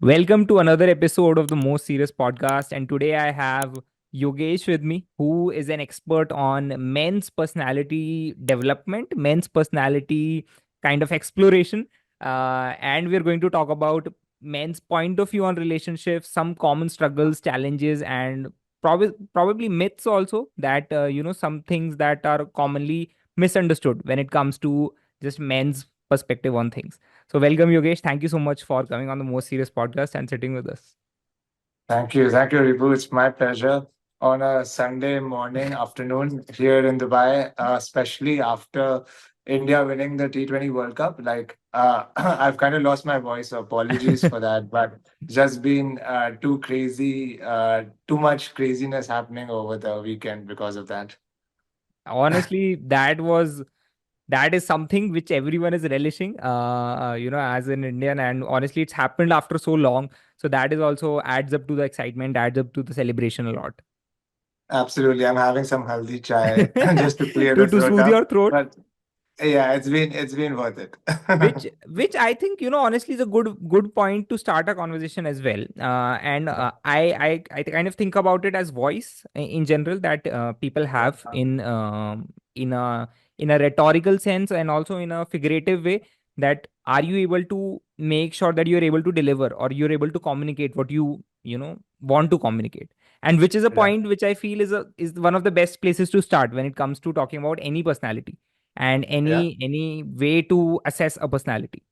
Welcome to another episode of the Most Serious Podcast. And today I have Yogesh with me, who is an expert on men's personality development, men's personality kind of exploration. And we're going to talk about men's point of view on relationships, some common struggles, challenges, and probably myths also that, some things that are commonly misunderstood when it comes to just men's perspective on things. So, welcome, Yogesh. Thank you so much for coming on the Most Serious Podcast and sitting with us. Thank you. Thank you, Ribu. It's my pleasure on a Sunday morning, afternoon here in Dubai, especially after India winning the T20 World Cup. I've kind of lost my voice, so apologies for that, but just been too crazy, too much craziness happening over the weekend because of that. Honestly, that is something which everyone is relishing, as an Indian. And honestly, it's happened after so long. So that is also adds up to the excitement, adds up to the celebration a lot. Absolutely. I'm having some healthy chai just to clear the To throat soothe your up. throat. But yeah, it's been worth it. Which I think, honestly is a good point to start a conversation as well. And I kind of think about it as voice in general that people have in a rhetorical sense and also in a figurative way. That are you able to make sure that you're able to deliver or you're able to communicate what you want to communicate, and which is a Yeah. point which I feel is one of the best places to start when it comes to talking about any personality and Yeah. any way to assess a personality,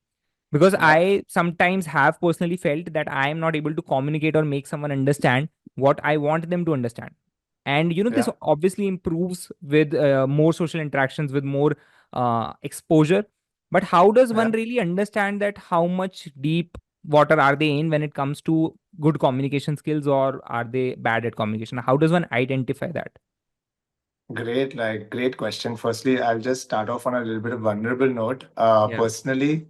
because Yeah. I sometimes have personally felt that I am not able to communicate or make someone understand what I want them to understand. And this Yeah. obviously improves with more social interactions, with more exposure. But how does Yeah. one really understand that how much deep water are they in when it comes to good communication skills, or are they bad at communication? How does one identify that? Great question. Firstly, I'll just start off on a little bit of vulnerable note. Yeah. Personally,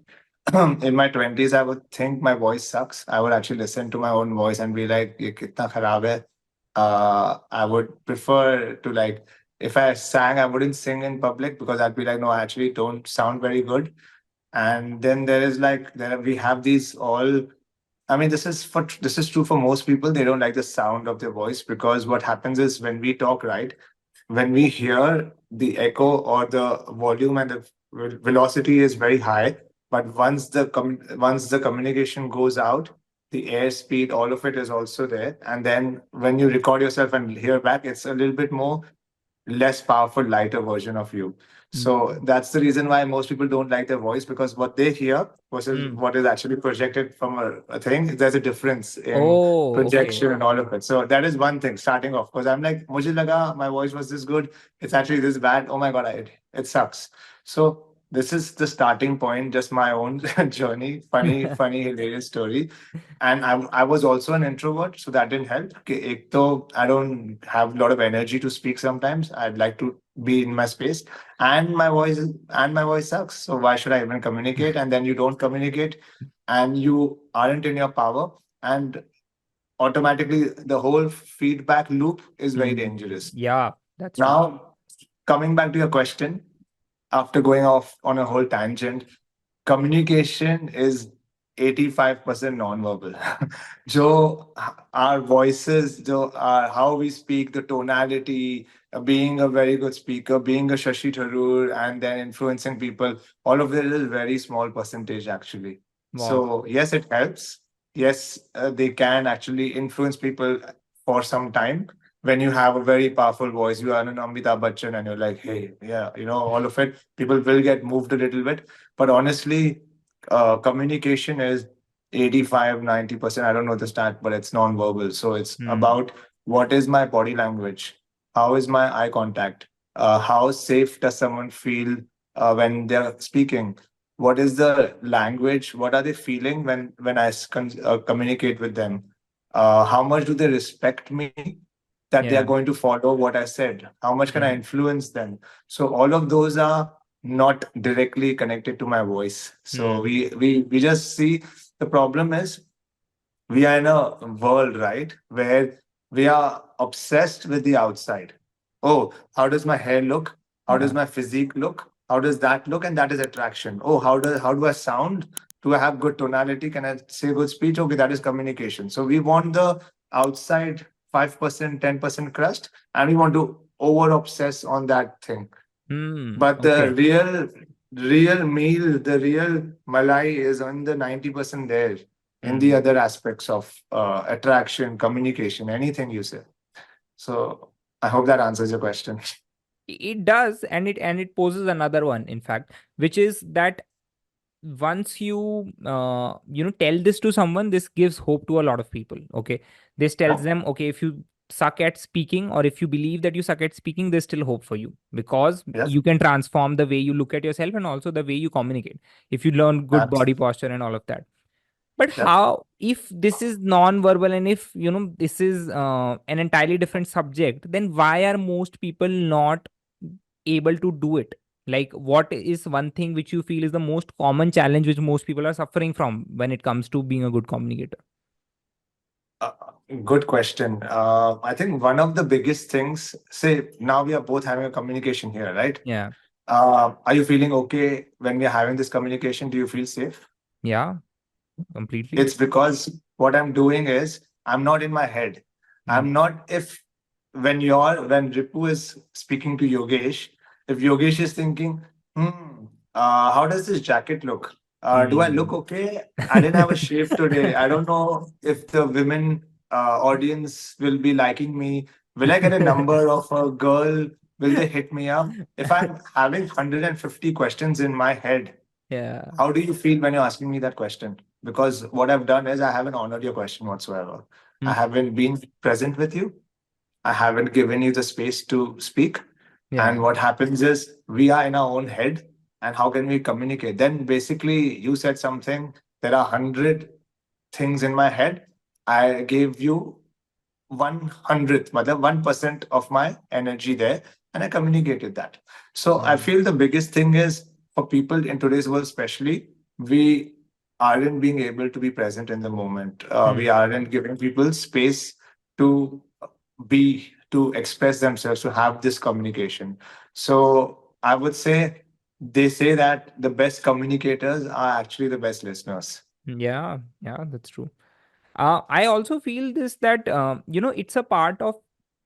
in my 20s, I would think my voice sucks. I would actually listen to my own voice and be like, "Ye kitna kharab hai." I would prefer to like, if I sang, I wouldn't sing in public because I'd be like, no, I actually don't sound very good. And then there is like, there we have these all. I mean, this is true for most people. They don't like the sound of their voice because what happens is when we talk, right? When we hear the echo or the volume and the velocity is very high, but once the communication goes out, the air speed, all of it is also there. And then when you record yourself and hear back, it's a little bit more less powerful, lighter version of you. So Mm. that's the reason why most people don't like their voice because what they hear versus Mm. what is actually projected from a thing, there's a difference in Oh, okay. projection and all of it. So that is one thing starting off because I'm like, Mujhe laga my voice was this good. It's actually this bad. Oh my God, it sucks. So this is the starting point, just my own journey. Funny, hilarious story. And I was also an introvert, so that didn't help. Ek to, I don't have a lot of energy to speak sometimes. I'd like to be in my space, and my voice sucks. So why should I even communicate? And then you don't communicate, and you aren't in your power, and automatically the whole feedback loop is very Hmm. dangerous. Yeah, that's true. Now, coming back to your question, after going off on a whole tangent, communication is 85% non-verbal. जो our voices, how we speak, the tonality, being a very good speaker, being a Shashi Tharoor, and then influencing people, all of it is very small percentage actually. Wow. So yes, it helps. Yes, they can actually influence people for some time. When you have a very powerful voice, you are an Amitabh Bachchan, and you're like, hey, yeah, all of it. People will get moved a little bit, but honestly, communication is 85-90%. I don't know the stat, but it's non-verbal. So it's Hmm. about what is my body language? How is my eye contact? How safe does someone feel when they're speaking? What is the language? What are they feeling when communicate with them? How much do they respect me that they are Yeah. going to follow what I said? How much can I Hmm. influence them? So all of those are not directly connected to my voice. So Hmm. we just see the problem is we are in a world, right, where we are obsessed with the outside. Oh, how does my hair look? How does Yeah. my physique look? How does that look? And that is attraction. Oh, how do I sound? Do I have good tonality? Can I say good speech? Okay, that is communication. So we want the outside 5%, 10% crust, and we want to over obsess on that thing. But the Okay. real meal, the real malai is on the 90% there in the Hmm. other aspects of attraction, communication, anything you say. So I hope that answers your question. It does, and it poses another one, in fact, which is that once you tell this to someone, this gives hope to a lot of people. Okay, this tells Yeah. them, okay, if you suck at speaking, or if you believe that you suck at speaking, there's still hope for you, because Yes. you can transform the way you look at yourself and also the way you communicate if you learn good body Absolutely. posture and all of that. But Yep. how, if this is non-verbal, and if this is an entirely different subject, then why are most people not able to do it? Like, what is one thing which you feel is the most common challenge which most people are suffering from when it comes to being a good communicator? Uh, Good question. I think one of the biggest things, say, now we are both having a communication here, right? Yeah. Are you feeling okay when we are having this communication? Do you feel safe? Yeah, completely. It's because what I'm doing is I'm not in my head. Mm. I'm not, if when Ripu is speaking to Yogesh, if Yogesh is thinking, how does this jacket look? Do I look Mm. okay? I didn't have a shave today. I don't know if the women audience will be liking me. Will I get a number of a girl? Will they hit me up? If I'm having 150 questions in my head, Yeah. how do you feel when you're asking me that question? Because what I've done is I haven't honored your question whatsoever. I Mm. haven't been present with you. I haven't given you the space to speak. Yeah. And what happens is we are in our own head. And how can we communicate? Then basically, you said something. There are 100 things in my head. I gave you 1/100th, matlab 1% of my energy there, and I communicated that. So I Yeah. feel the biggest thing is for people in today's world, especially, we aren't being able to be present in the moment. We Mm. aren't giving people space to to express themselves, to have this communication. So I would say they say that the best communicators are actually the best listeners. Yeah. Yeah, that's true. I also feel this, that it's a part of,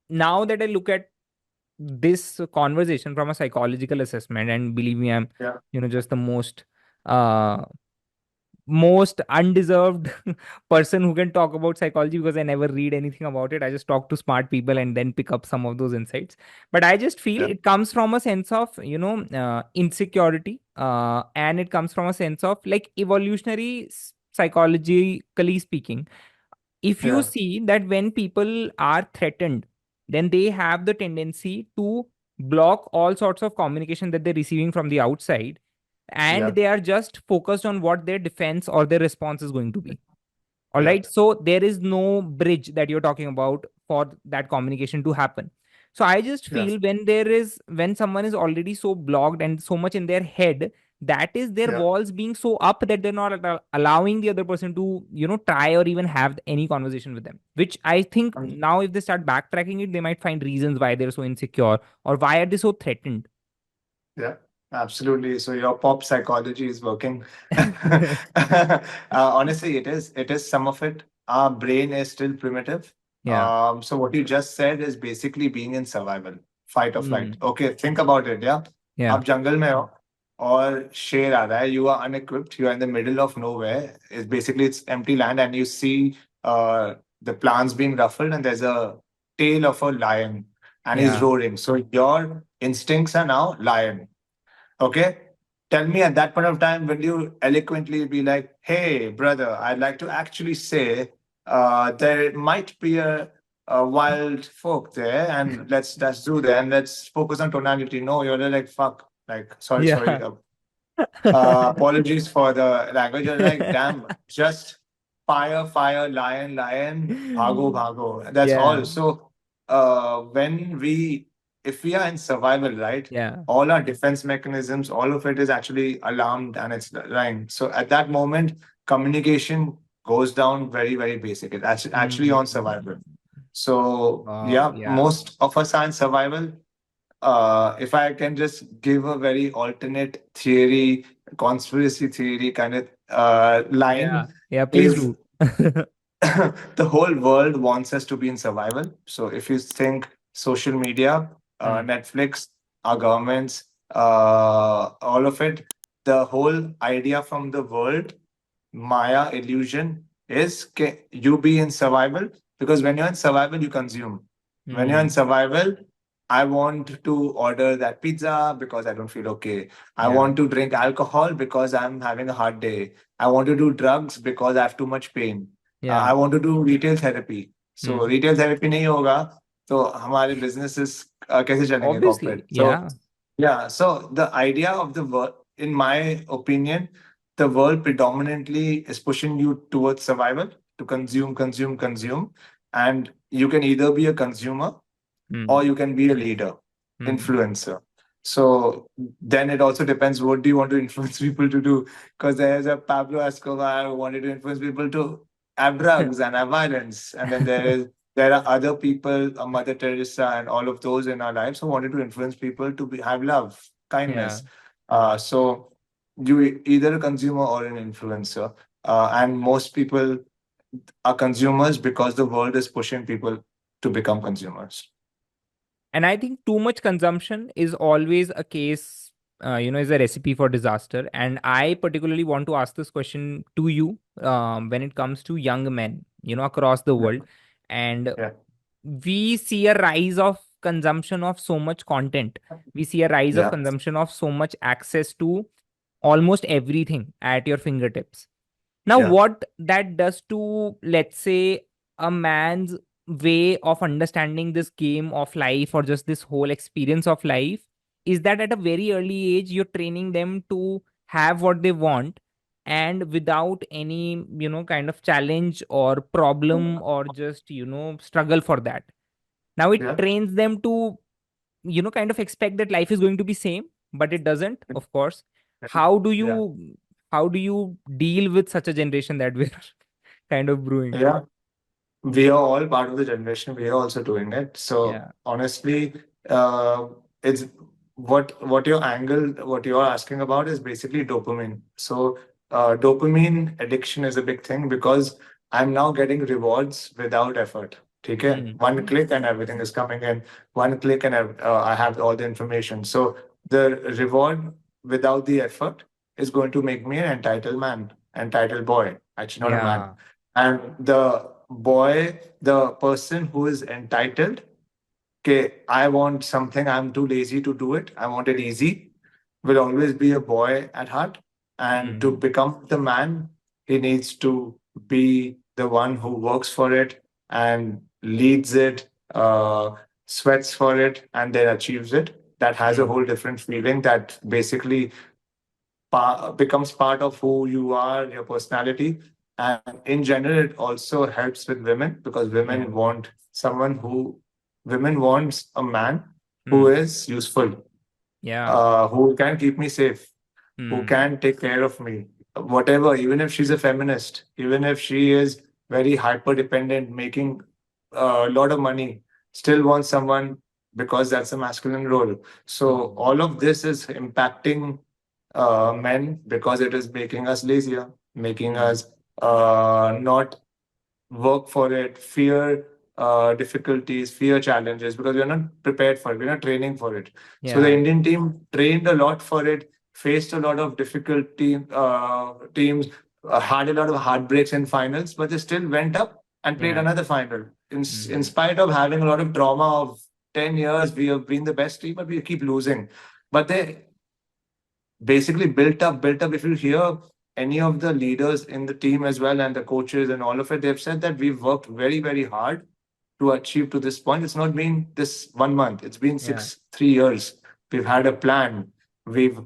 now that I look at this conversation from a psychological assessment, and believe me, I'm Yeah, just the uh most undeserved person who can talk about psychology, because I never read anything about it. I just talk to smart people and then pick up some of those insights. But I just feel yeah, it comes from a sense of insecurity, and it comes from a sense of, like, evolutionary psychologically speaking. If you yeah, see that when people are threatened, then they have the tendency to block all sorts of communication that they're receiving from the outside, and yeah, they are just focused on what their defense or their response is going to be. All yeah, right. So there is no bridge that you're talking about for that communication to happen. So I just yeah, feel when someone is already so blocked and so much in their head, that is their yeah. walls being so up that they're not allowing the other person to, try or even have any conversation with them. Which I think now, if they start backtracking it, they might find reasons why they're so insecure, or why are they so threatened. Yeah, absolutely. So your pop psychology is working. Honestly, it is. It is some of it. Our brain is still primitive. Yeah. So what you just said is basically being in survival, fight or flight. Hmm. Okay, think about it. Yeah, Yeah. आप जंगल में हो और शेर आ रहा है. You are unequipped. You are in the middle of nowhere. It's empty land, and you see the plants being ruffled, and there's a tail of a lion, and he's Yeah. roaring. So your instincts are now lion. Okay. Tell me at that point of time, will you eloquently be like, hey, brother, I'd like to actually say there might be a wild folk there, and let's do that, and let's focus on tonality. No, you're like, fuck. Like, sorry. Yeah. Apologies for the language. You're like, damn, just fire, lion, bhago. That's Yeah. all. So, when if we are in survival, right, Yeah. all our defense mechanisms, all of it is actually alarmed and it's lying. So, at that moment, communication goes down very, very basic. It's actually on survival. Mm. So, Wow. yeah, Yeah. most of us are in survival. If I can just give a very alternate theory, conspiracy theory kind of Yeah. line Yeah. Please is do. the whole world wants us to be in survival. So if you think social media, Hmm. Netflix, our governments, all of it, the whole idea from the world, Maya illusion is you be in survival, because when you're in survival, you consume. When you're in Hmm. survival, I want to order that pizza because I don't feel okay. I Yeah. want to drink alcohol because I'm having a hard day. I want to do drugs because I have too much pain. Yeah. I want to do retail therapy. So Hmm. retail therapy नहीं होगा तो हमारे businesses कैसे चलेंगे corporate? Obviously. So Yeah. yeah, so the idea of the world, in my opinion, the world predominantly is pushing you towards survival, to consume, consume, consume. And you can either be a consumer Hmm. or you can be a leader, Hmm. influencer. So then it also depends, what do you want to influence people to do? Because there's a Pablo Escobar who wanted to influence people to have drugs and have violence. And then there are other people, Mother Teresa and all of those in our lives, who wanted to influence people to have love, Yeah. kindness. So you either a consumer or an influencer. And most people are consumers because the world is pushing people to become consumers. And I think too much consumption is always a case, is a recipe for disaster. And I particularly want to ask this question to you, when it comes to young men, across the Yeah. world. And Yeah. we see a rise of consumption of so much content. We see a rise of Yeah. consumption of so much access to almost everything at your fingertips. Now, Yeah. what that does to, let's say, a man's way of understanding this game of life or just this whole experience of life is that at a very early age, you're training them to have what they want, and without any, kind of challenge or problem or just, struggle for that. Now, it Yeah. trains them to, kind of expect that life is going to be same, but it doesn't, of course. How do Yeah. you how do you deal with such a generation that we're kind of brewing? Yeah. We are all part of the generation. We are also doing it. So Yeah. honestly, it's what you're asking about is basically dopamine. So dopamine addiction is a big thing because I'm now getting rewards without effort. Okay, Hmm. one click and everything is coming in. One click and I have all the information. So the reward without the effort is going to make me an entitled man, entitled boy. Actually, not a man. Yeah. And the boy, the person who is entitled, okay, I want something, I'm too lazy to do it, I want it easy, will always be a boy at heart. And to Hmm. become the man, he needs to be the one who works for it and leads it, sweats for it, and then achieves it. That has a Hmm. whole different feeling that basically becomes part of who you are, your personality. And in general, it also helps with women because Yeah. women wants a man who Hmm. is useful, Yeah. who can keep me safe, who Hmm. can take care of me, whatever, even if she's a feminist, even if she is very hyper dependent, making a lot of money, still wants someone because that's a masculine role. So Hmm. all of this is impacting men because it is making us lazier, making Hmm. us not work for it, fear difficulties, fear challenges because we're not prepared for it. We're not training for it. So the Yeah. Indian team trained a lot for it, faced a lot of difficulty teams, had a lot of heartbreaks in finals, but they still went up and played Yeah. another final. In Hmm. spite of having a lot of trauma of 10 years, we have been the best team, but we keep losing. But they basically built up. If you hear any of the leaders in the team as well and the coaches and all of it, they've said that we've worked very, very hard to achieve to this point. It's not been this 1 month, it's been Yeah. 3 years. We've had a plan, we've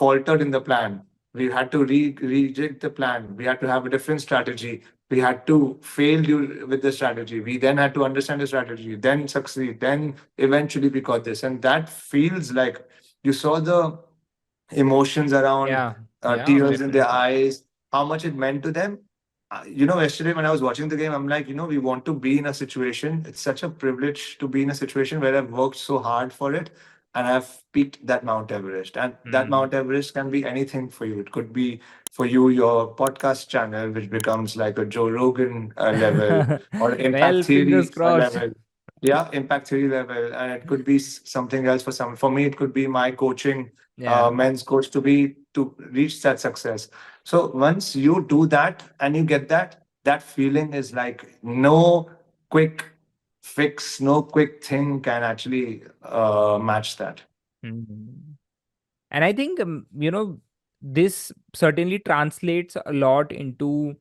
faltered in the plan, we had to reject the plan, we had to have a different strategy, we had to fail you with the strategy, we then had to understand the strategy, then succeed, then eventually we got this. And that feels like you saw the emotions around, Yeah. Yeah. tears in their Definitely. eyes, how much it meant to them. Yesterday when I was watching the game, I'm like, we want to be in a situation. It's such a privilege to be in a situation where I've worked so hard for it. and I've peaked that Mount Everest. And that Hmm. Mount Everest can be anything for you. It could be for you, your podcast channel, which becomes like a Joe Rogan level, or Well, impact fingers theory crossed. level. Yeah, impact theory level. And it could be something else for some. For me, it could be my coaching, Yeah. men's coach, to reach that success. So once you do that and you get that, that feeling is like no quick fix, no quick thing can actually match that. Mhm. And I think, this certainly translates a lot into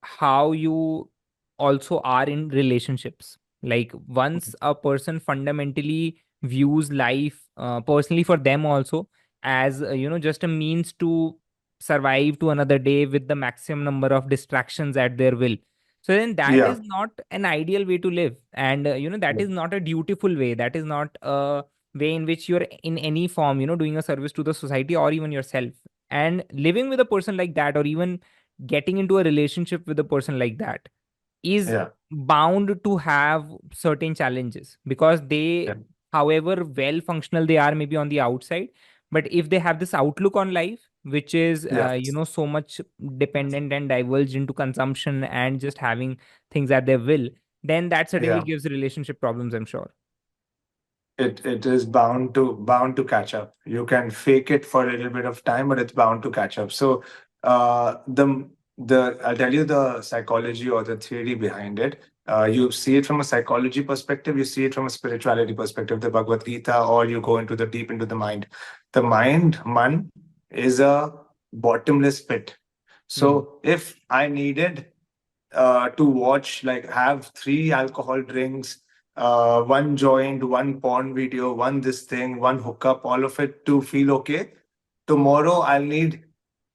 how you also are in relationships. Like once a person fundamentally views life, personally for them also, as just a means to survive to another day with the maximum number of distractions at their will, so then that Yeah. is not an ideal way to live. And that Yeah. is not a dutiful way, that is not a way in which you're in any form doing a service to the society or even yourself. And living with a person like that, or even getting into a relationship with a person like that, is Yeah. bound to have certain challenges, because they, Yeah. however well functional they are maybe on the outside, but if they have this outlook on life which is Yeah. so much dependent and diverged into consumption and just having things at their will, then that certainly Yeah. gives relationship problems, I'm sure. It is bound to catch up. You can fake it for a little bit of time, but it's bound to catch up. So the I'll tell you the psychology or the theory behind it. You see it from a psychology perspective, you see it from a spirituality perspective, the Bhagavad Gita, or you go into the deep into the mind. The mind, man, is a bottomless pit. Hmm. So if I needed to watch, like have three alcohol drinks, one joint, one porn video, one this thing, one hookup, all of it to feel okay. Tomorrow I'll need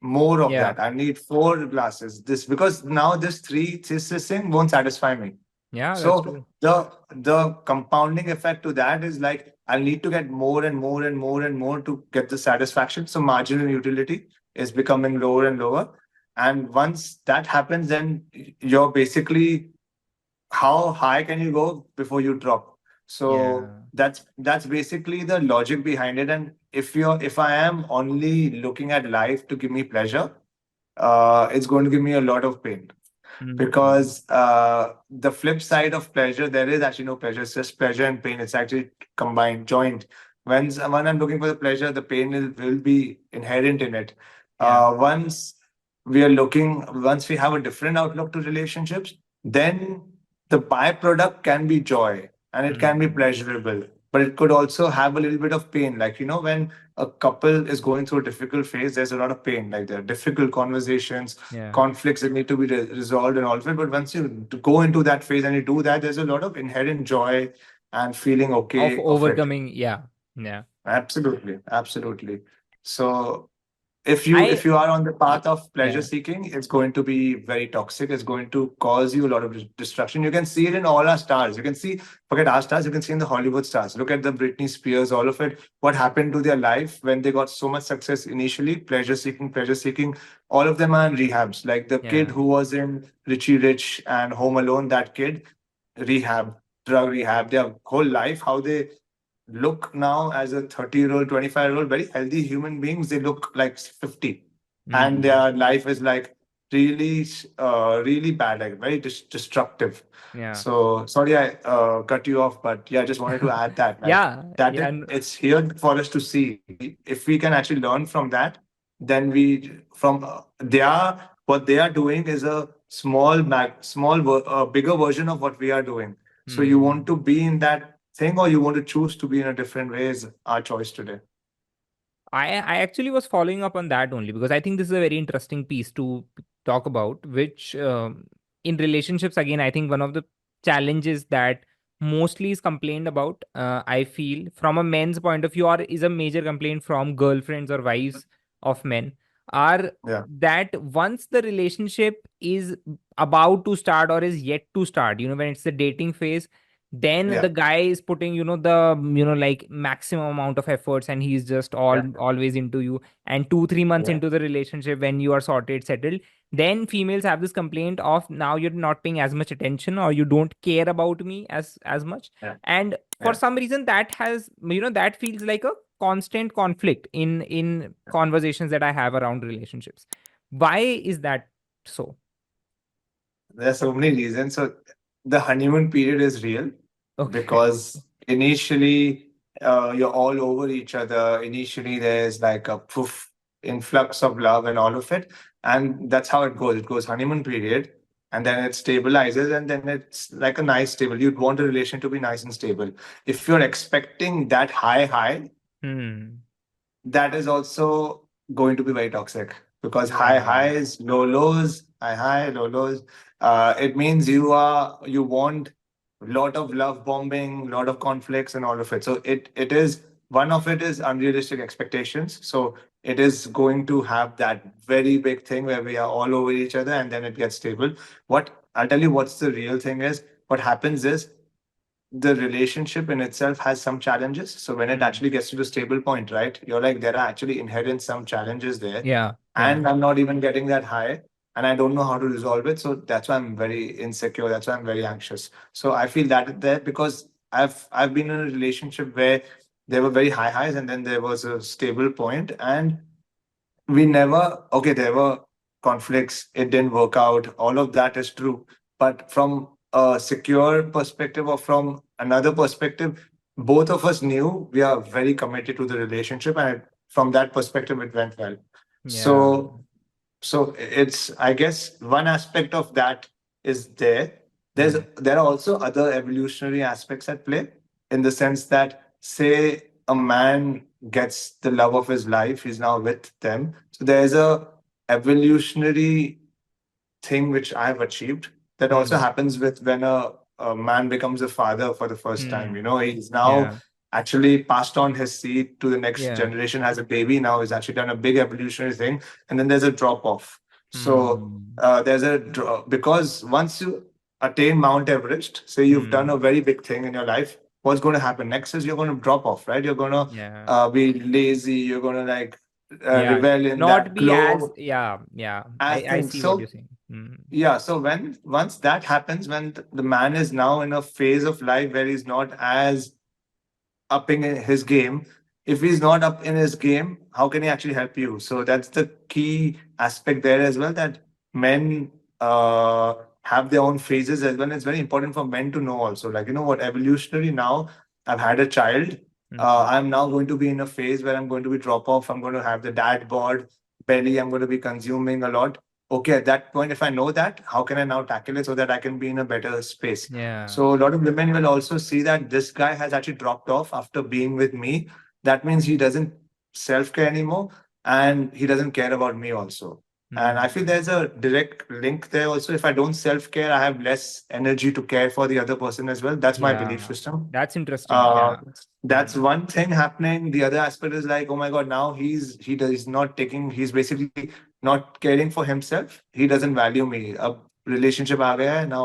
more of Yeah. that. I need four glasses. This because now this thing won't satisfy me. Yeah, that's So true. the compounding effect to that is like I'll need to get more and more and more and more to get the satisfaction. So marginal utility is becoming lower and lower. And once that happens, then you're basically how high can you go before you drop? So Yeah. that's basically the logic behind it. And if I am only looking at life to give me pleasure, it's going to give me a lot of pain Hmm. because the flip side of pleasure, there is actually no pleasure. It's just pleasure and pain. It's actually combined, joined. When I'm looking for the pleasure, the pain will be inherent in it. Yeah. Once once we have a different outlook to relationships, then the byproduct can be joy and it can be Hmm. pleasurable, but it could also have a little bit of pain. Like, when a couple is going through a difficult phase, there's a lot of pain. Like there are difficult conversations, Yeah. conflicts that need to be resolved and all of it. But once you go into that phase and you do that, there's a lot of inherent joy and feeling Of okay of it. overcoming. Yeah. Yeah. Absolutely, absolutely. So if I you are on the y- path of pleasure yeah. seeking, it's going to be very toxic. It's going to cause you a lot of destruction. You can see it in all our stars. You can see, forget our stars, you can see in the Hollywood stars. Look at the Britney Spears, all of it. What happened to their life when they got so much success initially? Pleasure seeking. All of them are in rehabs. Like the kid Yeah. who was in Richie Rich and Home Alone, that kid, rehab, drug rehab, their whole life, how they look now as a 30-year-old, 25-year-old, very healthy human beings, they look like 50. And Hmm. their life is like really, really bad, like very destructive. Yeah. So sorry I cut you off, but yeah, I just wanted to add that, like Yeah. that Yeah. it's here for us to see. If we can actually learn from that, then from what they are doing is a bigger version of what we are doing. So you want Hmm. to be in that thing or you want to choose to be in a different way is our choice today. I actually was following up on that only because I think this is a very interesting piece to talk about, which in relationships, again, I think one of the challenges that mostly is complained about, I feel from a men's point of view, or is a major complaint from girlfriends or wives of men, are Yeah, that once the relationship is about to start or is yet to start, when it's the dating phase, then yeah, the guy is putting the like maximum amount of efforts, and he's just yeah, always into you. And 2 3 months yeah, into the relationship, when you are sorted, settled, Then females have this complaint of now you're not paying as much attention or you don't care about me as much. Yeah. And for Yeah. some reason that has, that feels like a constant conflict in conversations that I have around relationships. Why is that so? There are so many reasons. So the honeymoon period is real Okay. because initially you're all over each other. Initially, there's like a poof influx of love and all of it, and that's how it goes. It goes honeymoon period, and then it stabilizes, and then it's like a nice stable. You'd want a relation to be nice and stable. If you're expecting that high, Hmm. that is also going to be very toxic because high Yeah. highs, low lows, high low lows. It means you want a lot of love bombing, lot of conflicts, and all of it. So it is one of it is unrealistic expectations. So it is going to have that very big thing where we are all over each other, and then it gets stable. What I'll tell you, what's the real thing is what happens is the relationship in itself has some challenges. So when it Hmm. actually gets to the stable point, right, you're like, there are actually inherent some challenges there. Yeah. Yeah. And I'm not even getting that high. And I don't know how to resolve it. So that's why I'm very insecure. That's why I'm very anxious. So I feel that there because I've been in a relationship where there were very high highs and then there was a stable point. And we never, okay, there were conflicts, it didn't work out, all of that is true, but from a secure perspective or from another perspective, both of us knew we are very committed to the relationship, and from that perspective it went well. Yeah. So it's, I guess, one aspect of that is there. Hmm. There are also other evolutionary aspects at play, in the sense that, say a man gets the love of his life, he's now with them. So there's a evolutionary thing which I've achieved that also Hmm. happens with when a man becomes a father for the first time. Hmm. He's now Yeah. actually passed on his seed to the next Yeah. generation, has a baby now, he's actually done a big evolutionary thing, and then there's a drop off. So Hmm. because once you attain Mount Everest, say you've done Hmm. a very big thing in your life, what's going to happen next is you're going to drop off, right? You're going to Yeah. be lazy, you're going to like Yeah. revel in Not that be as, glow yeah, yeah. as I things. see what you're So saying. Hmm. yeah, so when once that happens, when the man is now in a phase of life where he's not as upping in his game, if he's not up in his game, how can he actually help you? So that's the key aspect there as well, that men have their own phases as well. It's very important for men to know also, like, what, evolutionary now, I've had a child. Hmm. I'm now going to be in a phase where I'm going to be drop off. I'm going to have the dad bod belly. I'm going to be consuming a lot. Okay, at that point, if I know that, how can I now tackle it so that I can be in a better space? Yeah. So a lot of women will also see that this guy has actually dropped off after being with me. That means he doesn't self-care anymore, and he doesn't care about me also. And I feel Hmm. there's a direct link there also. If I don't self-care, I have less energy to care for the other person as well. That's my belief Yeah. system. That's interesting. Uh, Yeah. that's Hmm. one thing happening. The other aspect is like, oh my God, now he's not taking, he's basically not caring for himself. He doesn't value me. A relationship aa gaya hai, now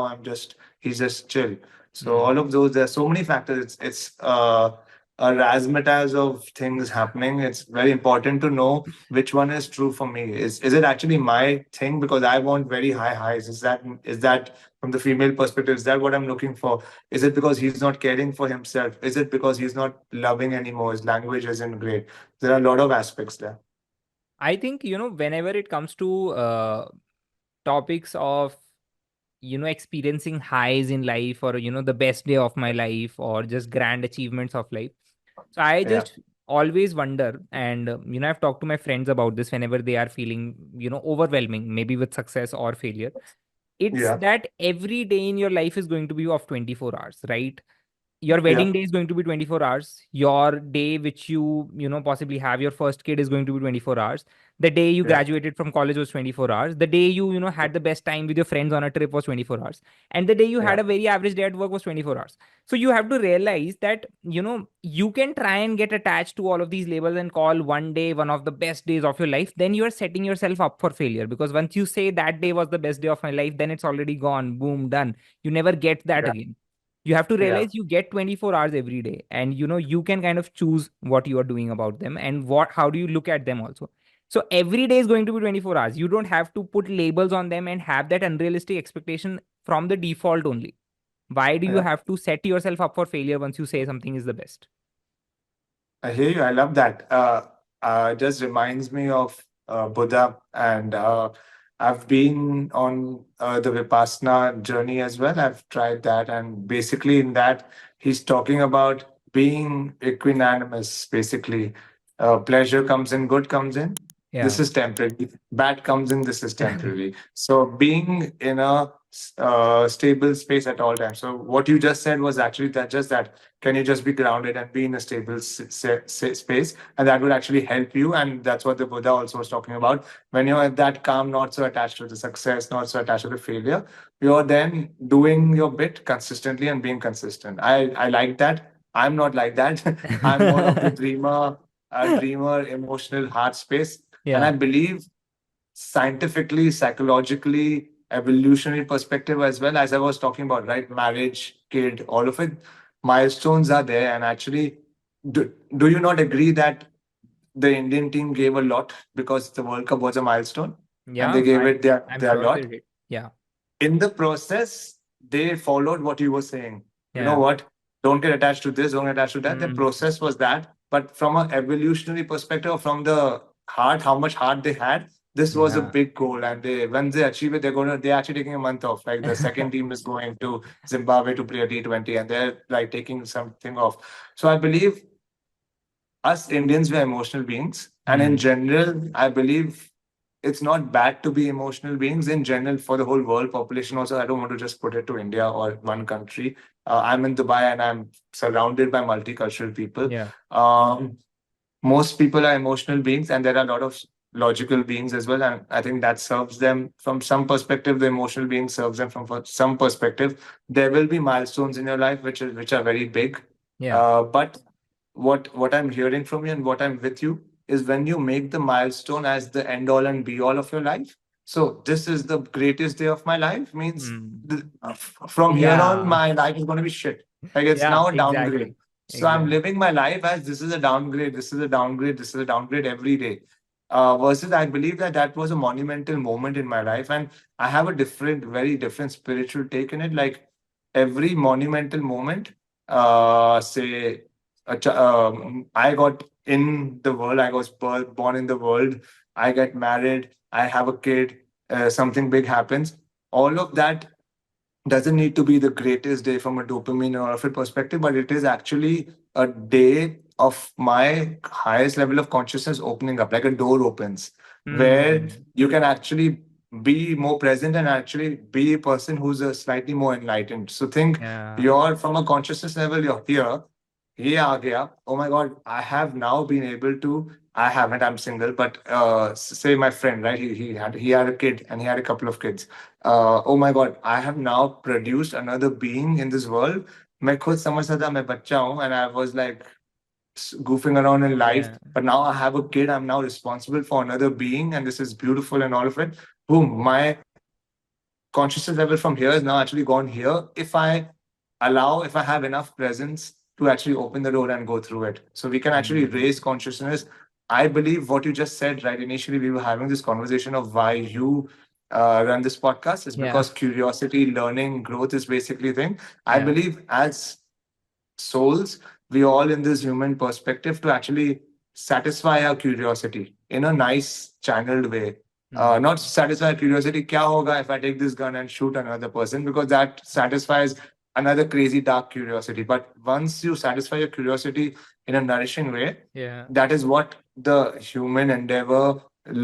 he's just chill. So Hmm. all of those, there are so many factors. It's a razzmatazz of things happening. It's very important to know which one is true for me. Is it actually my thing because I want very high highs? Is that from the female perspective? Is that what I'm looking for? Is it because he's not caring for himself? Is it because he's not loving anymore? His language isn't great. There are a lot of aspects there. I think, whenever it comes to topics of, experiencing highs in life, or, the best day of my life, or just grand achievements of life. So I Yeah, just always wonder, and, I've talked to my friends about this whenever they are feeling, overwhelming, maybe with success or failure. It's yeah, that every day in your life is going to be of 24 hours, right? Your yeah, wedding day is going to be 24 hours. Your day which you possibly have your first kid is going to be 24 hours. The day you yeah, graduated from college was 24 hours. The day you had the best time with your friends on a trip was 24 hours. And the day you had yeah, a very average day at work was 24 hours. So you have to realize that you can try and get attached to all of these labels and call one day one of the best days of your life. Then you are setting yourself up for failure, because once you say that day was the best day of my life, then it's already gone, boom, done. You never get that yeah, again. You have to yeah, realize you get 24 hours every day, and you can kind of choose what you are doing about them, and what how do you look at them also. So every day is going to be 24 hours. You don't have to put labels on them and have that unrealistic expectation from the default only. Why do you Yeah. have to set yourself up for failure once you say something is the best? I hear you. I love that. Just reminds me of Buddha, and I've been on the Vipassana journey as well. I've tried that, and basically in that, he's talking about being equanimous. Basically, pleasure comes in, good comes in. This Yeah. is temporary. Bad comes in. This is temporary. So being in a stable space at all times. So what you just said was actually that just that can you just be grounded and be in a stable space, and that would actually help you, and that's what the Buddha also was talking about. When you're at that calm, not so attached to the success, not so attached to the failure, you're then doing your bit consistently and being consistent. I like that. I'm not like that. I'm more of the dreamer, dreamer, emotional heart space, and I Yeah. believe scientifically, psychologically, evolutionary perspective as well, as I was talking about, right? Marriage, kid, all of it, milestones are there. And actually, do you not agree that the Indian team gave a lot because the World Cup was a milestone and they Yeah. gave it I'm their sure they lot? did. Yeah. In the process, they followed what you were saying. You know Yeah. what? Don't get attached to this, don't get attached to that. The Mm. process was that. But from an evolutionary perspective, from the heart, how much heart they had, this was a Yeah. big goal. And they when they achieve it, they're actually taking a month off. Like the second team is going to Zimbabwe to play a T20 and they're like taking something off. So I believe us Indians were emotional beings. And in Mm. general, I believe it's not bad to be emotional beings in general for the whole world population. Also, I don't want to just put it to India or one country. I'm in Dubai and I'm surrounded by multicultural people. Yeah. Most people are emotional beings, and there are a lot of logical beings as well. And I think that serves them from some perspective. The emotional being serves them from some perspective. There will be milestones in your life which are very big. Yeah. But what I'm hearing from you and what I'm with you is when you make the milestone as the end all and be all of your life. So this is the greatest day of my life means Mm. from here on Yeah. my life is going to be shit. Like it's Yeah. now a downgrade. Exactly. So I'm Exactly. living my life as this is a downgrade, this is a downgrade, this is a downgrade every day. Versus, I believe that that was a monumental moment in my life, and I have a different, very different spiritual take in it. Like every monumental moment, say, I got in the world, I was born in the world, I get married, I have a kid, something big happens. All of that doesn't need to be the greatest day from a dopamine or of a perspective, but it is actually a day of my highest level of consciousness opening up, like a door opens, where Mm. you can actually be more present and actually be a person who's a slightly more enlightened. So think Yeah. you're from a consciousness level, you're here. ये आ गया. Oh my God, I have now been able to. I haven't. I'm single, but say my friend, right? He had a kid and he had a couple of kids. Oh my God, I have now produced another being in this world. मैं खुद समझता था मैं बच्चा हूँ and I was like goofing around in life. Yeah. But now I have a kid. I'm now responsible for another being, and this is beautiful and all of it. Boom, my consciousness level from here is now actually gone here. If I have enough presence to actually open the door and go through it. So we can actually Mm. raise consciousness. I believe what you just said, right? Initially, we were having this conversation of why you run this podcast is Yeah. because curiosity, learning, growth is basically the thing. I Yeah. believe as souls, we all in this human perspective to actually satisfy our curiosity in a nice channeled way. Mm. Not satisfy curiosity, kya hoga if I take this gun and shoot another person, because that satisfies another crazy dark curiosity. But once you satisfy your curiosity in a nourishing way, Yeah. that is what the human endeavor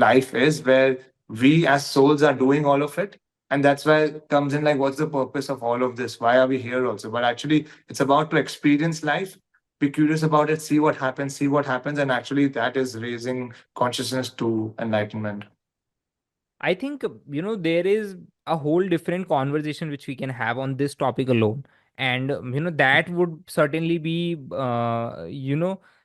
life is, where we as souls are doing all of it. And that's why it comes in like, what's the purpose of all of this? Why are we here also? But actually, it's about to experience life, be curious about it, see what happens. And actually, that is raising consciousness to enlightenment. I think, there is a whole different conversation which we can have on this topic alone. And, that would certainly be,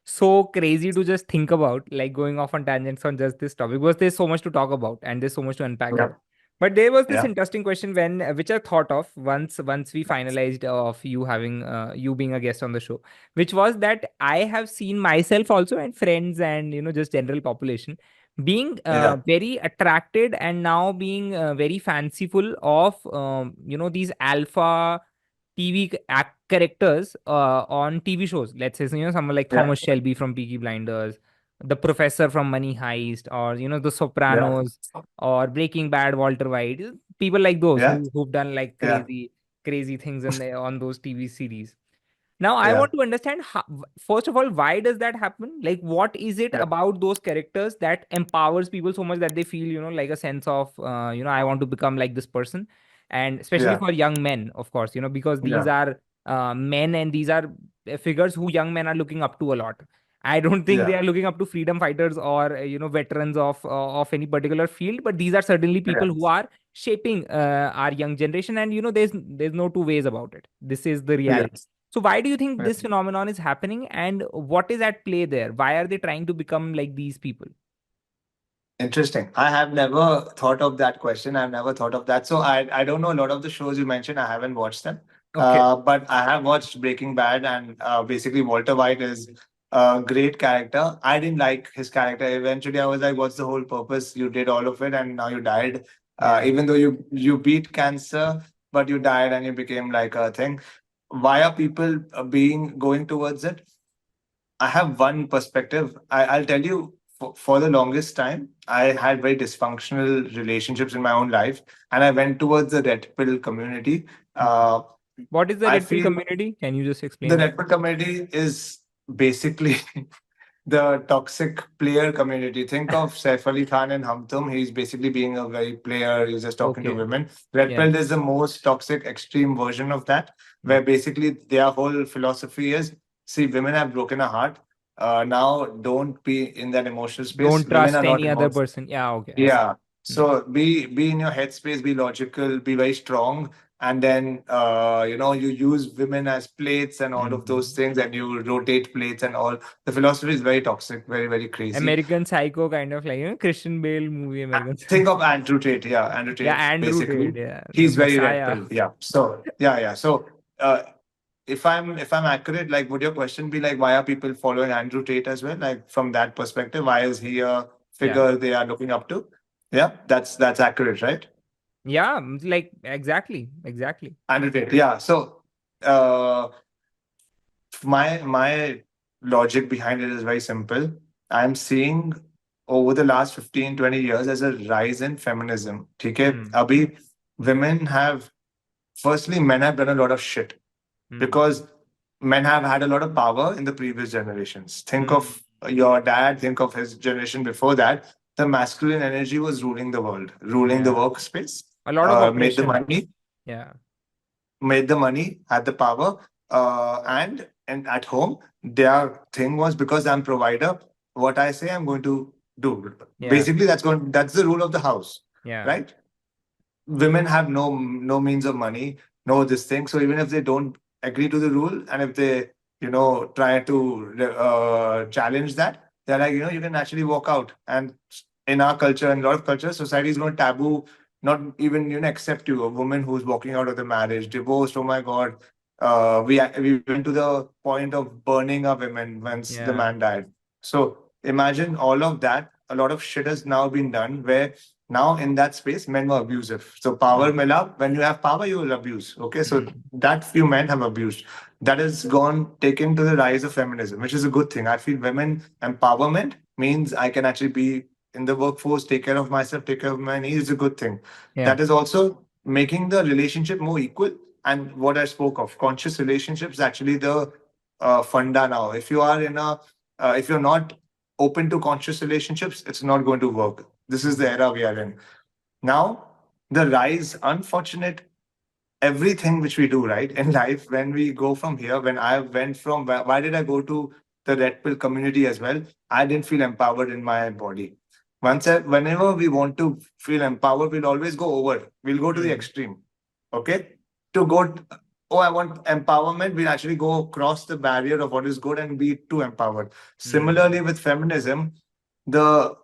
so crazy to just think about, like going off on tangents on just this topic, because there's so much to talk about and there's so much to unpack Yeah. here. But there was this Yeah. interesting question which I thought of once we finalized of you having, you being a guest on the show, which was that I have seen myself also and friends and, just general population being Yeah. very attracted and now being very fanciful of these alpha TV characters on TV shows. Let's say, someone like Yeah. Thomas Shelby from Peaky Blinders, the Professor from Money Heist, or The Yeah. Sopranos, or Breaking Bad, Walter White. People like those Yeah. who've done like Yeah. crazy things on those TV series. Now, I Yeah. want to understand how, first of all, why does that happen? Like, what is it Yeah. about those characters that empowers people so much that they feel, like a sense of, I want to become like this person? And especially Yeah. for young men, of course, because these Yeah. are men, and these are figures who young men are looking up to a lot. I don't think they Yeah. are looking up to freedom fighters or, veterans of any particular field, but these are certainly Yeah. people who are shaping our young generation. And, there's no two ways about it. This is the Yeah. reality. So why do you think Yeah. this phenomenon is happening, and what is at play there? Why are they trying to become like these people? Interesting. I have never thought of that question. I've never thought of that. So I don't know a lot of the shows you mentioned. I haven't watched them. Okay. But I have watched Breaking Bad, and basically Walter White is a great character. I didn't like his character. Eventually, I was like, "What's the whole purpose? You did all of it, and now you died. Yeah. Even though you beat cancer, but you died and you became like a thing. Why are people being going towards it? I have one perspective. I'll tell you, for the longest time, I had very dysfunctional relationships in my own life, and I went towards the red pill community. Hmm. Uh, What is the I red pill feel community? Can you just the explain that? red pill community is basically the toxic player community. Think of Saif Ali Khan and Hum Tum. He's basically being a very player. He's just talking to Okay. women. Red Yeah. pill is the most toxic, extreme version of that, Hmm. where basically their whole philosophy is, see, women have broken a heart. Now, don't be in that emotional space. Don't Women are trust not any other emotional. person. Yeah. Okay. I see. Yeah. Hmm. So be in your headspace, be logical, be very strong, and then you use women as plates and all of those Hmm. things, and you rotate plates and all. The philosophy is very toxic, very very crazy. American Psycho, kind of like, Christian Bale movie, American Think Psycho. of Andrew Tate. Yeah, Andrew Yeah. Tate. Andrew Basically, Tate. Yeah. The he's very red Messiah. pill. Yeah. So yeah, yeah. So uh, if I'm accurate, like, would your question be like, why are people following Andrew Tate as well? Like from that perspective, why is he a Yeah. figure they are looking up to? Yeah, that's accurate, right? Yeah. Like, exactly. Exactly. Andrew Tate. Yeah. So uh, my logic behind it is very simple. I'm seeing over the last 15-20 years as a rise in feminism. Okay, Hmm. Abhi, women have firstly, men have done a lot of shit Hmm. because men have had a lot of power in the previous generations. Think Hmm. of your dad, think of his generation before that. The masculine energy was ruling the world, ruling the Yeah. workspace, A lot of made the oppression. money, Yeah. had the power, and at home, their thing was, because I'm provider, what I say I'm going to do. Yeah. Basically, that's the rule of the house, Yeah. right? Women have no means of money, no this thing. So even if they don't agree to the rule, and if they try to challenge that, they're like, you can actually walk out. And in our culture and a lot of cultures, society is going to taboo, not even accept you, a woman who's walking out of the marriage, divorced. Oh my god, we went to the point of burning our women once the Yeah. man died. So imagine all of that. A lot of shit has now been done where now in that space, men were abusive. So power Hmm. mila, when you have power, you will abuse. Okay, so Hmm. that few men have abused. That has gone taken to the rise of feminism, which is a good thing. I feel women empowerment means I can actually be in the workforce, take care of myself, take care of my needs, is a good thing. Yeah. That is also making the relationship more equal. And what I spoke of, conscious relationships, actually the funda now. If you're not open to conscious relationships, it's not going to work. This is the Hmm. era we are in. Now, the rise, unfortunate, everything which we do, right, in life, when we go from here, when I went from, why did I go to the red pill community as well? I didn't feel empowered in my body. Whenever we want to feel empowered, we'll always go over. We'll go to the Hmm. extreme. Okay? To go, oh, I want empowerment, we'll actually go across the barrier of what is good and be too empowered. Hmm. Similarly, with feminism, the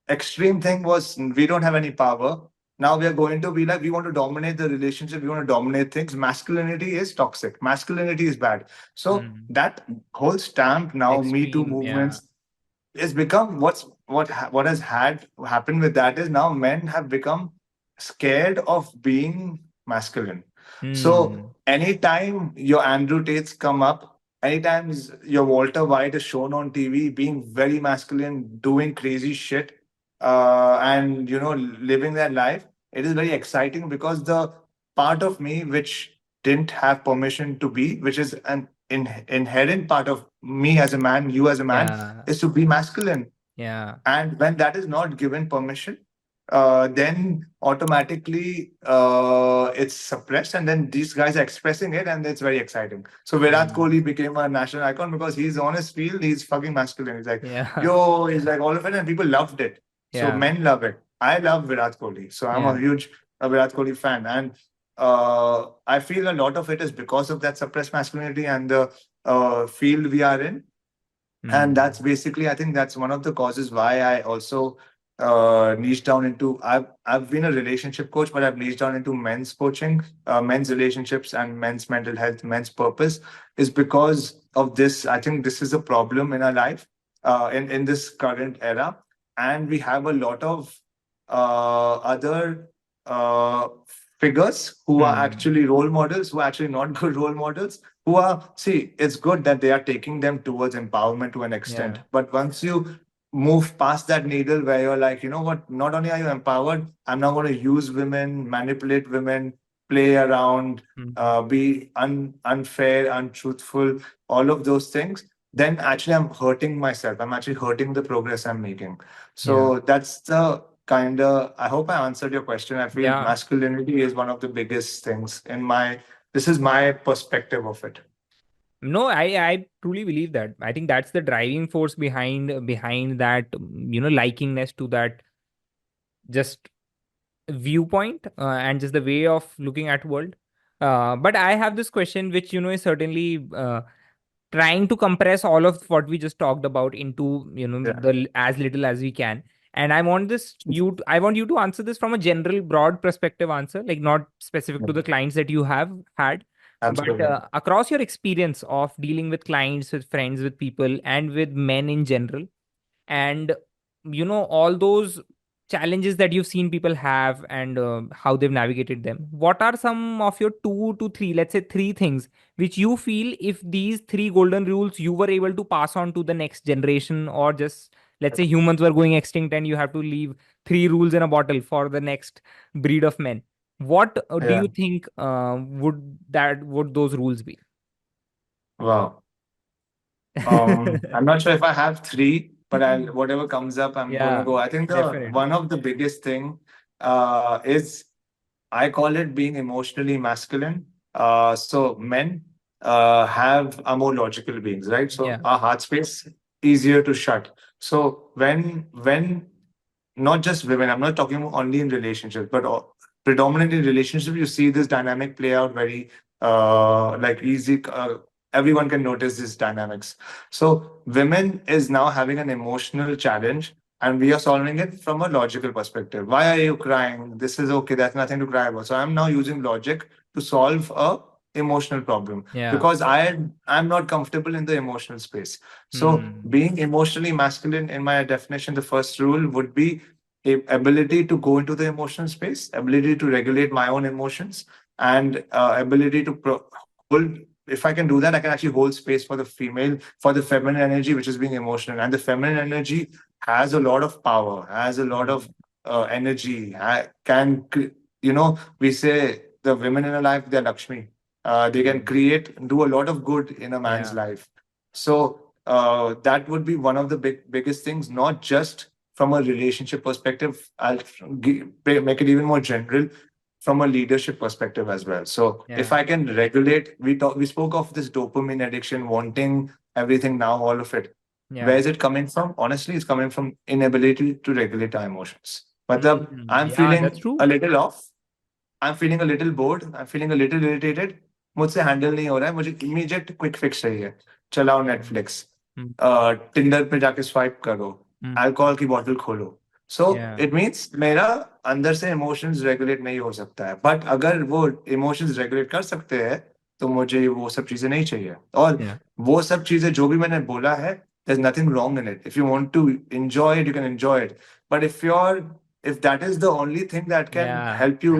extreme thing was, we don't have any power. Now we are going to be like, we want to dominate the relationship, we want to dominate things. Masculinity is toxic, masculinity is bad. So Hmm. that whole stamp now, Me Too Extreme. Yeah. movements, has become what's what has had happened with that is now men have become scared of being masculine. So Hmm. anytime your Andrew Tates come up, anytime your Walter White is shown on TV being very masculine, doing crazy shit, and living their life, it is very exciting because the part of me which didn't have permission to be, which is an inherent part of me as a man, you as a man, Yeah. is to be masculine. Yeah. And when that is not given permission, then automatically it's suppressed, and then these guys are expressing it, and it's very exciting. So Virat Hmm. Kohli became a national icon because he's on his field, he's fucking masculine. He's like, Yeah. yo, he's like all of it, and people loved it. So Yeah. men love it. I love Virat Kohli, so I'm a Yeah. huge Virat Kohli fan, and I feel a lot of it is because of that suppressed masculinity and the field we are in. And that's Hmm. basically, I think that's one of the causes why I also niche down into, I've been a relationship coach, but I've niched down into men's coaching, men's relationships and men's mental health, men's purpose, is because of this. I think this is a problem in our life, in this current era. And we have a lot of other figures who are Hmm. actually role models, who are actually not good role models, who are, see, it's good that they are taking them towards empowerment to an extent, Yeah. but once you move past that needle where you're like, you know what, not only are you empowered, I'm now going to use women, manipulate women, play around, Hmm. be unfair, untruthful, all of those things, then actually I'm hurting myself, I'm actually hurting the progress I'm making. Yeah. So that's the kind of, I hope I answered your question. I feel Yeah. masculinity is one of the biggest things in my, this is my perspective of it. No, I truly believe that. I think that's the driving force behind that, likingness to that just viewpoint, and just the way of looking at world. But I have this question, which is certainly trying to compress all of what we just talked about into Yeah. the as little as we can. And I want you to answer this from a general broad perspective answer, like not specific to the clients that you have had, but Absolutely. across your experience of dealing with clients, with friends, with people, and with men in general, and all those challenges that you've seen people have, and how they've navigated them. What are some of your two to three, let's say three things, which you feel, if these three golden rules you were able to pass on to the next generation, or just let's say humans were going extinct and you have to leave three rules in a bottle for the next breed of men, what do Yeah. you think would those rules be? Wow. I'm not sure if I have three, but I'll, whatever comes up, I'm gonna Yeah, go. I think the definitely. one of the biggest thing is, I call it being emotionally masculine. So men are more logical beings, right? So Yeah. our heart space easier to shut. So when not just women, I'm not talking only in relationships, but predominantly in relationships, you see this dynamic play out very like easy. Everyone can notice these dynamics. So women is now having an emotional challenge, and we are solving it from a logical perspective. Why are you crying? This is okay. That's nothing to cry about. So I'm now using logic to solve a emotional problem Yeah. because I'm not comfortable in the emotional space. So Hmm. being emotionally masculine, in my definition, the first rule would be a ability to go into the emotional space, ability to regulate my own emotions, and ability to hold. If I can do that, I can actually hold space for the female, for the feminine energy, which is being emotional. And the feminine energy has a lot of power, has a lot of Hmm. energy. We say the women in a life, they're Lakshmi. They can Hmm. create, do a lot of good in a man's Yeah. life. So that would be one of the biggest things, not just from a relationship perspective. I'll make it even more general from a leadership perspective as well. So if Yeah. I can regulate, we spoke of this dopamine addiction, wanting everything now, all of it. Where Yeah. is it coming from? Honestly, it's coming from inability to regulate our emotions. But I'm Yeah, that's feeling true. a little off. I'm feeling a little bored. I'm feeling a little irritated. मुझसे handle नहीं हो रहा है, मुझे immediate quick fix चाहिए. चलाओ Yeah. Netflix, Mm. Tinder पे जाके स्वाइप करो, Mm. अल्कोहल की बोतल खोलो. सो Yeah. इट मीन्स मेरा अंदर से इमोशंस रेगुलेट नहीं हो सकता है, बट अगर वो इमोशंस रेगुलेट कर सकते हैं तो मुझे वो सब चीजें नहीं चाहिए. और Yeah. वो सब चीजें जो भी मैंने बोला है, There's nothing wrong in it. If you want to enjoy it, you can enjoy it. But if that is the only thing that can Yeah. help you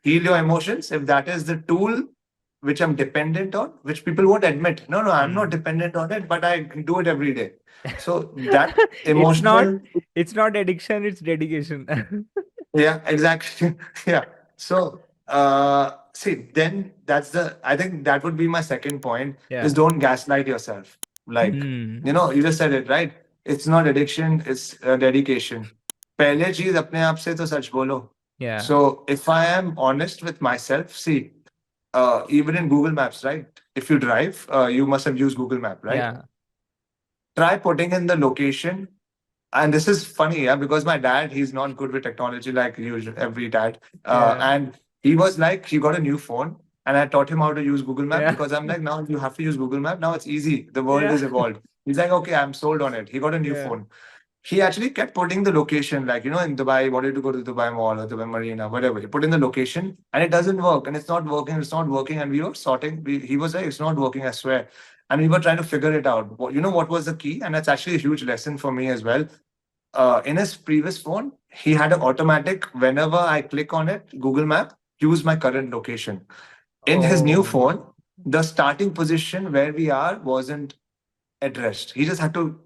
heal your emotions, if that is the tool which I'm dependent on, which people won't admit, no, no, I'm not Hmm. dependent on it, but I do it every day. So that It's not emotional, it's not addiction, it's dedication. yeah, exactly. Yeah. So, see, then I think that would be my second point is Yeah. don't gaslight yourself. Like, Hmm. you just said it, right? It's not addiction, it's dedication. पहले चीज अपने आप से तो सच बोलो. Yeah. So, if I am honest with myself, see, even in Google Maps, right? If you drive, you must have used Google Map, right? Yeah. Try putting in the location, and this is funny, yeah, because my dad, he's not good with technology like usual, every dad. Yeah. And he was like, he got a new phone, and I taught him how to use Google Map Yeah. because I'm like, now you have to use Google Map. Now it's easy. The world Yeah. is evolved. He's like, okay, I'm sold on it. He got a new Yeah. phone. He actually kept putting the location, like, in Dubai, he wanted to go to the Dubai Mall or Dubai Marina, whatever. He put in the location and it doesn't work and it's not working, it's not working. And we were sorting, he was like, it's not working, I swear. And we were trying to figure it out. You know what was the key? And that's actually a huge lesson for me as well. In his previous phone, he had an automatic, whenever I click on it, Google Map, use my current location. In his new Oh, phone, the starting position where we are wasn't at rest. He just had to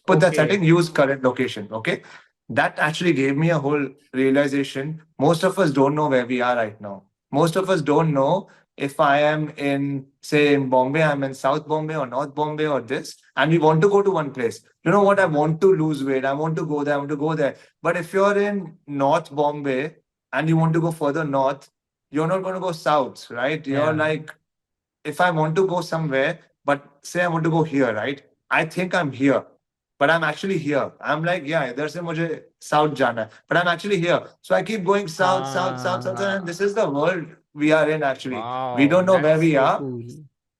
put that okay. setting, use current location. Okay. That actually gave me a whole realization. Most of us don't know where we are right now. Most of us don't know if I am in, say, in Bombay, I'm in South Bombay or North Bombay or this, and we want to go to one place. You know what? I want to lose weight. I want to go there. I want to go there. But if you're in North Bombay and you want to go further north, you're not going to go south, right? You're Yeah. like, if I want to go somewhere, but say I want to go here, right? I think I'm here, but I'm actually here. I'm like, yeah, इधर से मुझे south जाना है, but I'm actually here. So I keep going south, south, south, south, and this Ah, is the world we are in actually. We wow, don't know where that's we so are, cool.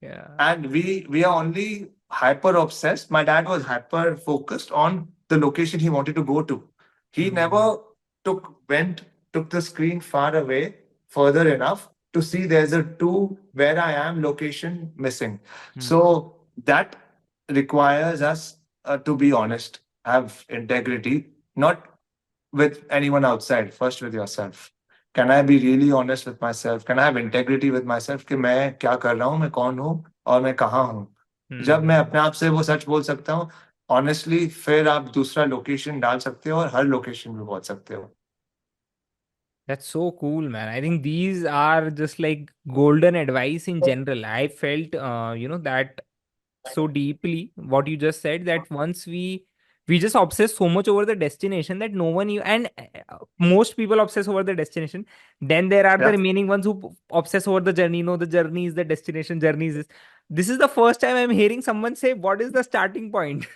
Yeah. and we are only hyper obsessed. My dad was hyper focused on the location he wanted to go to. He Hmm. never took the screen far away further enough to see there's a two where I am location missing. Hmm. So that requires us to be honest, have integrity, not with anyone outside, first with yourself. Can I be really honest with myself? Can I have integrity with myself कि मैं क्या कर रहा हूँ, मैं कौन हूँ और मैं कहाँ हूँ? जब मैं Hmm. अपने आप से वो सच बोल सकता हूँ, ऑनेस्टली फिर आप दूसरा लोकेशन डाल सकते हो और हर लोकेशन पे पहुंच सकते हो. That's so cool, man. I think these are just like golden advice in general. I felt, that so deeply what you just said, that once we just obsess so much over the destination that no one and most people obsess over the destination. Then there are the Yeah. remaining ones who obsess over the journey. No, the journey is the destination. Journey is this is the first time I'm hearing someone say what is the starting point.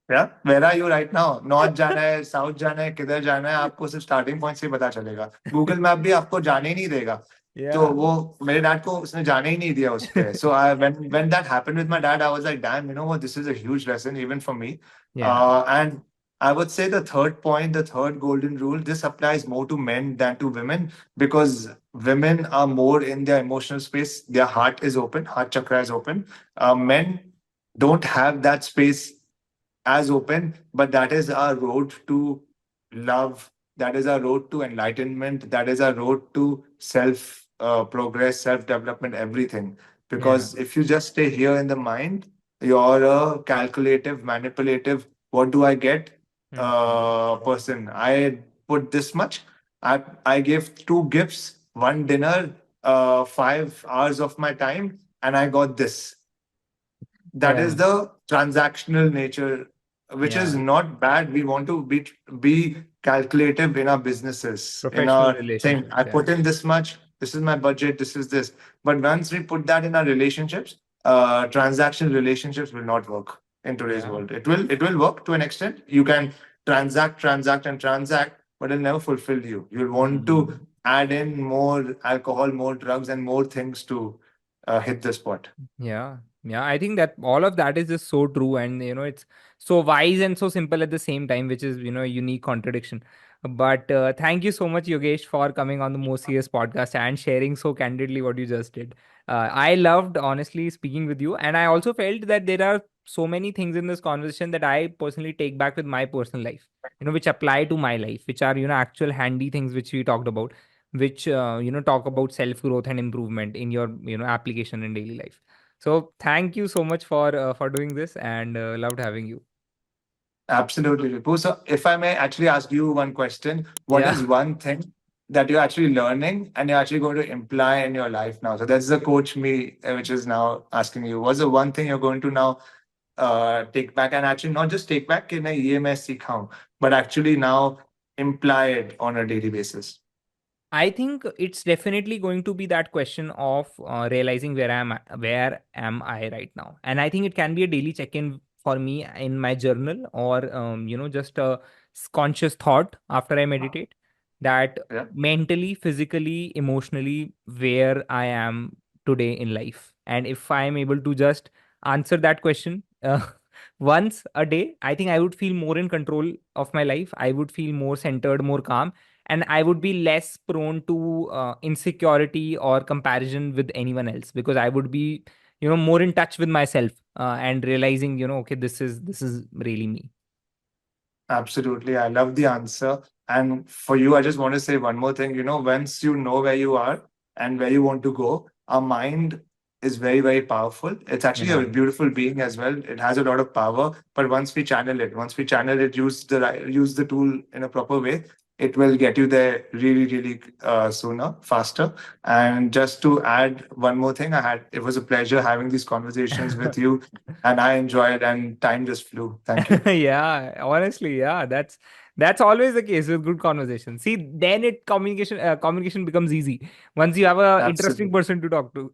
Yeah, where are you right now? North जाना है, south जाना है, किधर जाना है, आपको सिर्फ starting point से ही पता चलेगा. गूगल मैप भी आपको जाने ही नहीं देगा. तो Yeah. वो मेरे डैड को उसने जाने ही नहीं दिया उस पे. So when that happened with my dad, I was like, damn, you know what? This is a huge lesson even for me. Yeah. And I would say the third point, the third golden rule, this applies more to men than to women because women are more in their emotional space. Their heart is open, heart chakra is open. Men don't have that space as open, but that is our road to love. That is our road to enlightenment. That is our road to self progress, self development, everything. Yeah. Because if you just stay here in the mind, you're a calculative, manipulative, what do I get Hmm. person. I put this much. I gave two gifts, one dinner, 5 hours of my time, and I got this. That is Yeah. the transactional nature, which is Yeah. not bad. We want to be calculative in our businesses, in Professional our thing. relationships. I Yeah. put in this much, this is my budget, this is this. But once we put that in our relationships, transaction relationships will not work in today's Yeah. world. It will work to an extent. You can transact and transact, but it'll never fulfill you. You'll want to Hmm. add in more alcohol, more drugs, and more things to hit the spot. Yeah, yeah. I think that all of that is just so true, and it's so wise and so simple at the same time, which is a unique contradiction. But thank you so much, Yogesh, for coming on the More Serious podcast and sharing so candidly what you just did. I loved honestly speaking with you, and I also felt that there are so many things in this conversation that I personally take back with my personal life, which apply to my life, which are, actual handy things which we talked about, which, talk about self growth and improvement in your, application in daily life. So thank you so much for doing this, and loved having you. Absolutely, Ripu. So, if I may actually ask you one question, what Yeah. is one thing that you're actually learning and you're actually going to imply in your life now? So, that's the coach me, which is now asking you, what's the one thing you're going to now take back, and actually not just take back in a EMS account, but actually now imply it on a daily basis? I think it's definitely going to be that question of realizing where am I right now, and I think it can be a daily check-in for me in my journal, or just a conscious thought after I meditate, that Yeah. mentally, physically, emotionally, where I am today in life, and if I am able to just answer that question once a day, I think I would feel more in control of my life. I would feel more centered, more calm, and I would be less prone to insecurity or comparison with anyone else, because I would be, more in touch with myself, and realizing, okay, this is really me. Absolutely. I love the answer. And for you, I just want to say one more thing. Once you know where you are and where you want to go, our mind is very, very powerful. It's actually a Yeah. beautiful being as well. It has a lot of power. But once we channel it, use the tool in a proper way, it will get you there really, really sooner, faster. And just to add one more thing, it was a pleasure having these conversations with you, and I enjoyed, and time just flew. Thank you. Yeah, honestly, yeah, that's always the case with good conversation. See, then communication becomes easy once you have a interesting Absolutely. person to talk to.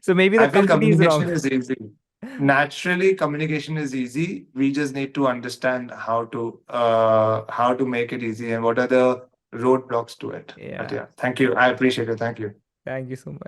So maybe the I feel company is wrong. communication is easy. Naturally, communication is easy. We just need to understand how to make it easy and what are the roadblocks to it. But Yeah, yeah, thank you. I appreciate it. Thank you. thank you so much.